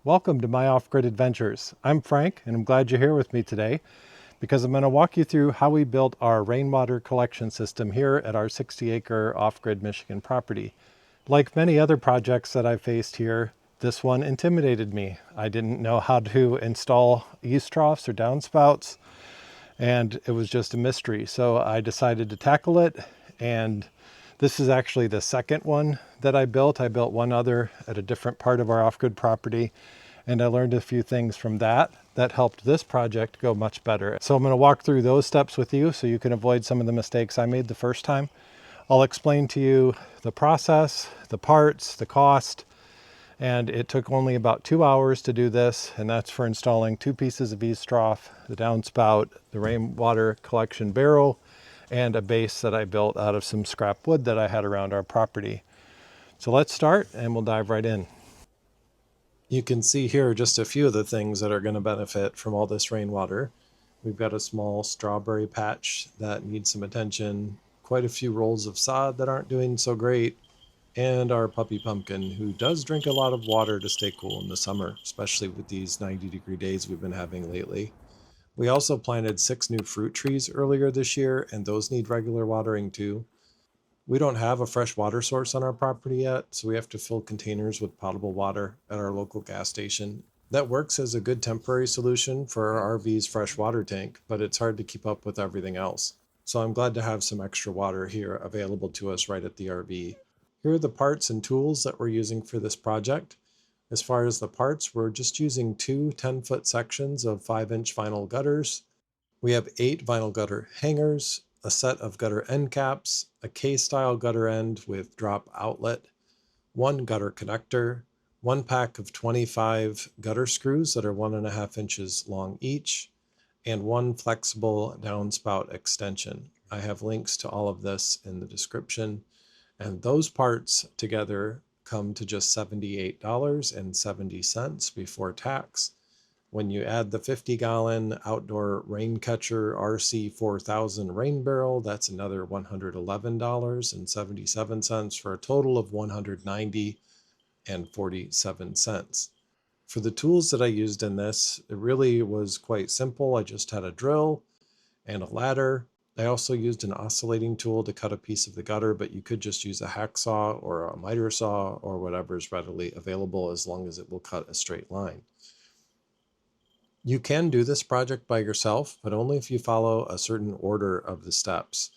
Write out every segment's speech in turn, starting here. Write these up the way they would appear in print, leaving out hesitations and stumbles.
Welcome to my off-grid adventures. I'm Frank and I'm glad you're here with me today because I'm going to walk you through how we built our rainwater collection system here at our 60-acre off-grid Michigan property. Like many other projects that I've faced here, this one intimidated me. I didn't know how to install eavestroughs or downspouts, and it was just a mystery. So I decided to tackle it, and this is actually the second one that I built. I built one other at a different part of our off-grid property, and I learned a few things from that helped this project go much better. So I'm going to walk through those steps with you so you can avoid some of the mistakes I made the first time. I'll explain to you the process, the parts, the cost, and it took only about 2 hours to do this, and that's for installing 2 pieces of eavestrough, the downspout, the rainwater collection barrel, and a base that I built out of some scrap wood that I had around our property. So let's start and we'll dive right in. You can see here just a few of the things that are going to benefit from all this rainwater. We've got a small strawberry patch that needs some attention, quite a few rolls of sod that aren't doing so great, and our puppy pumpkin, who does drink a lot of water to stay cool in the summer, especially with these 90-degree days we've been having lately. We also planted 6 new fruit trees earlier this year, and those need regular watering too. We don't have a fresh water source on our property yet, so we have to fill containers with potable water at our local gas station. That works as a good temporary solution for our RV's fresh water tank, but it's hard to keep up with everything else. So I'm glad to have some extra water here available to us right at the RV. Here are the parts and tools that we're using for this project. As far as the parts, we're just using 2 10-foot sections of 5-inch vinyl gutters. We have 8 vinyl gutter hangers, a set of gutter end caps, a K-style gutter end with drop outlet, 1 gutter connector, 1 pack of 25 gutter screws that are 1.5 inches long each, and 1 flexible downspout extension. I have links to all of this in the description, and those parts together come to just $78.70 before tax. When you add the 50-gallon outdoor rain catcher RC4000 rain barrel, that's another $111.77 for a total of $190.47. For the tools that I used in this, it really was quite simple. I just had a drill and a ladder. I also used an oscillating tool to cut a piece of the gutter, but you could just use a hacksaw or a miter saw or whatever is readily available as long as it will cut a straight line. You can do this project by yourself, but only if you follow a certain order of the steps.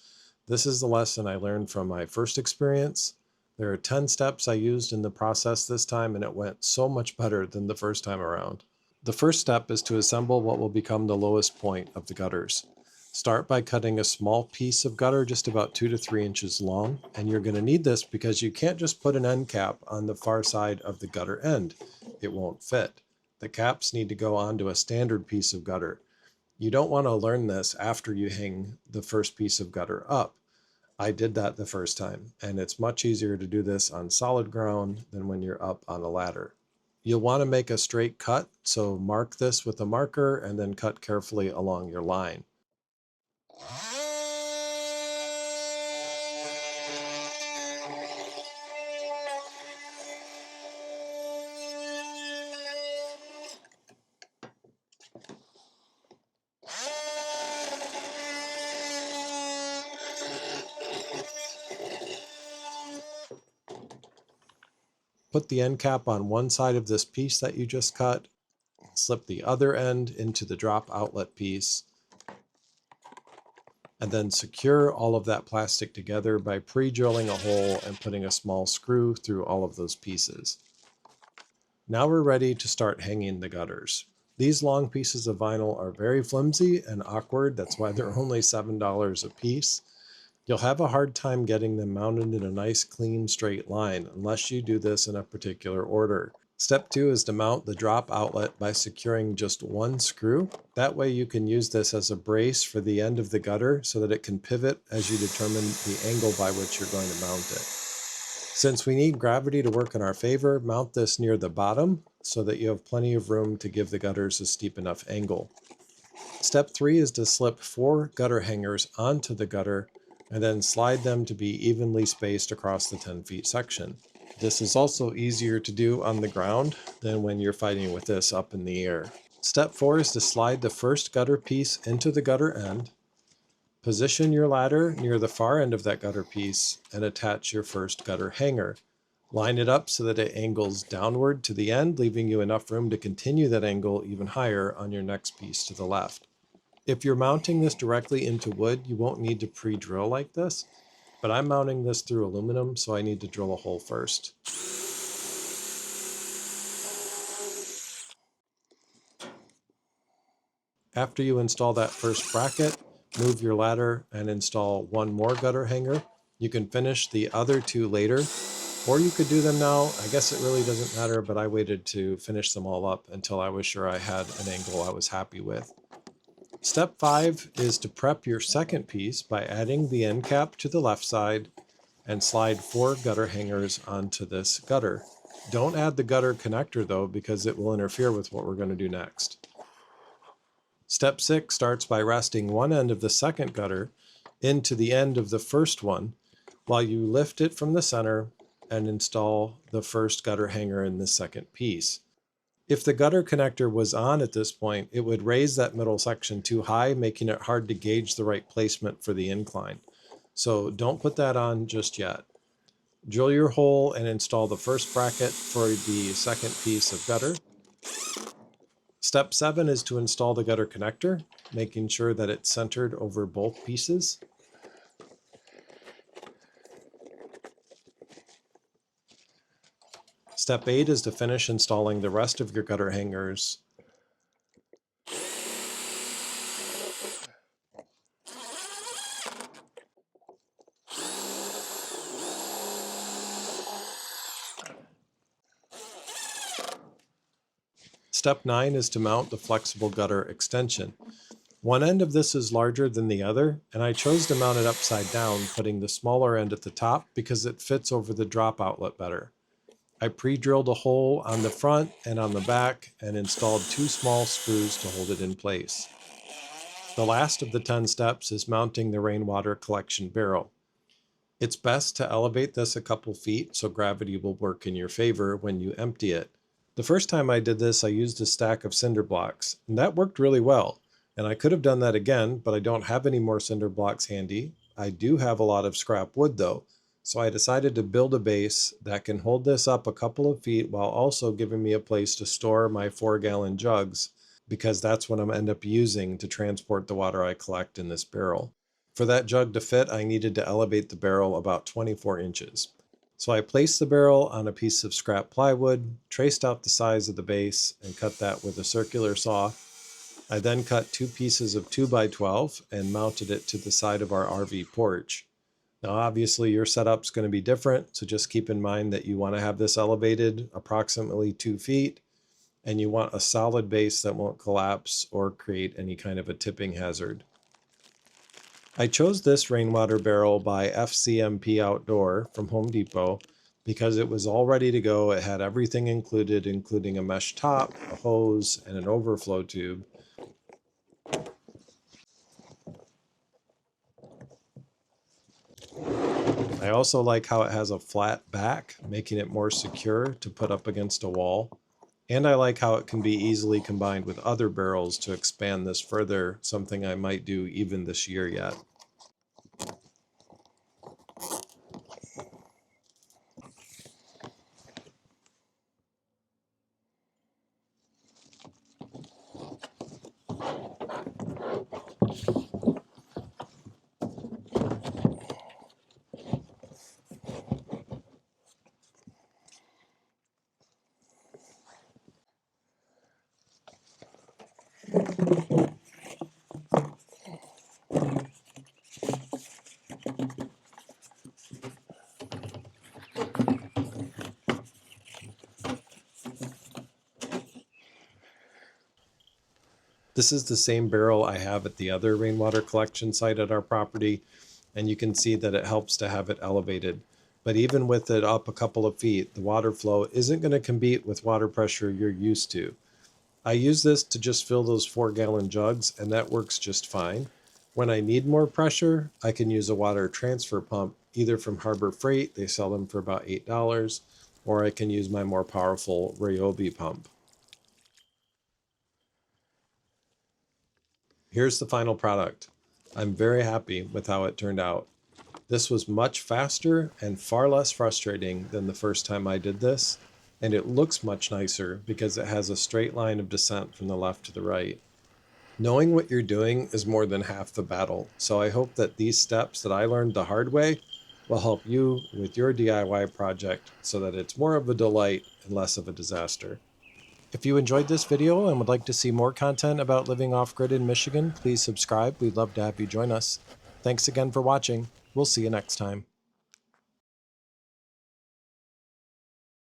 This is the lesson I learned from my first experience. There are 10 steps I used in the process this time, and it went so much better than the first time around. The first step is to assemble what will become the lowest point of the gutters. Start by cutting a small piece of gutter just about 2 to 3 inches long, and you're going to need this because you can't just put an end cap on the far side of the gutter end. It won't fit. The caps need to go onto a standard piece of gutter. You don't want to learn this after you hang the first piece of gutter up. I did that the first time, and it's much easier to do this on solid ground than when you're up on a ladder. You'll want to make a straight cut, so mark this with a marker and then cut carefully along your line. Put the end cap on one side of this piece that you just cut, slip the other end into the drop outlet piece, and then secure all of that plastic together by pre-drilling a hole and putting a small screw through all of those pieces. Now we're ready to start hanging the gutters. These long pieces of vinyl are very flimsy and awkward. That's why they're only $7 a piece. You'll have a hard time getting them mounted in a nice, clean, straight line unless you do this in a particular order. Step 2 is to mount the drop outlet by securing just 1 screw. That way you can use this as a brace for the end of the gutter so that it can pivot as you determine the angle by which you're going to mount it. Since we need gravity to work in our favor, mount this near the bottom so that you have plenty of room to give the gutters a steep enough angle. Step 3 is to slip 4 gutter hangers onto the gutter and then slide them to be evenly spaced across the 10 feet section. This is also easier to do on the ground than when you're fighting with this up in the air. Step 4 is to slide the first gutter piece into the gutter end. Position your ladder near the far end of that gutter piece and attach your first gutter hanger. Line it up so that it angles downward to the end, leaving you enough room to continue that angle even higher on your next piece to the left. If you're mounting this directly into wood, you won't need to pre-drill like this, but I'm mounting this through aluminum, so I need to drill a hole first. After you install that first bracket, move your ladder and install one more gutter hanger. You can finish the other two later, or you could do them now. I guess it really doesn't matter, but I waited to finish them all up until I was sure I had an angle I was happy with. Step 5 is to prep your second piece by adding the end cap to the left side and slide 4 gutter hangers onto this gutter. Don't add the gutter connector though, because it will interfere with what we're going to do next. Step 6 starts by resting one end of the second gutter into the end of the first one while you lift it from the center and install the first gutter hanger in the second piece. If the gutter connector was on at this point, it would raise that middle section too high, making it hard to gauge the right placement for the incline. So don't put that on just yet. Drill your hole and install the first bracket for the second piece of gutter. Step 7 is to install the gutter connector, making sure that it's centered over both pieces. Step 8 is to finish installing the rest of your gutter hangers. Step 9 is to mount the flexible gutter extension. One end of this is larger than the other, and I chose to mount it upside down, putting the smaller end at the top because it fits over the drop outlet better. I pre-drilled a hole on the front and on the back and installed 2 small screws to hold it in place. The last of the 10 steps is mounting the rainwater collection barrel. It's best to elevate this a couple feet so gravity will work in your favor when you empty it. The first time I did this, I used a stack of cinder blocks, and that worked really well. And I could have done that again, but I don't have any more cinder blocks handy. I do have a lot of scrap wood though, so I decided to build a base that can hold this up a couple of feet while also giving me a place to store my 4-gallon jugs, because that's what I'm end up using to transport the water I collect in this barrel. For that jug to fit, I needed to elevate the barrel about 24 inches. So I placed the barrel on a piece of scrap plywood, traced out the size of the base, and cut that with a circular saw. I then cut 2 pieces of 2x12 and mounted it to the side of our RV porch. Now obviously your setup's going to be different, so just keep in mind that you want to have this elevated approximately 2 feet, and you want a solid base that won't collapse or create any kind of a tipping hazard. I chose this rainwater barrel by FCMP Outdoor from Home Depot because it was all ready to go. It had everything included, including a mesh top, a hose, and an overflow tube. I also like how it has a flat back, making it more secure to put up against a wall. And I like how it can be easily combined with other barrels to expand this further, something I might do even this year yet. This is the same barrel I have at the other rainwater collection site at our property, and you can see that it helps to have it elevated. But even with it up a couple of feet, the water flow isn't going to compete with water pressure you're used to. I use this to just fill those 4-gallon jugs, and that works just fine. When I need more pressure, I can use a water transfer pump, either from Harbor Freight, they sell them for about $8, or I can use my more powerful Ryobi pump. Here's the final product. I'm very happy with how it turned out. This was much faster and far less frustrating than the first time I did this, and it looks much nicer because it has a straight line of descent from the left to the right. Knowing what you're doing is more than half the battle, so I hope that these steps that I learned the hard way will help you with your DIY project so that it's more of a delight and less of a disaster. If you enjoyed this video and would like to see more content about living off-grid in Michigan, please subscribe. We'd love to have you join us. Thanks again for watching. We'll see you next time.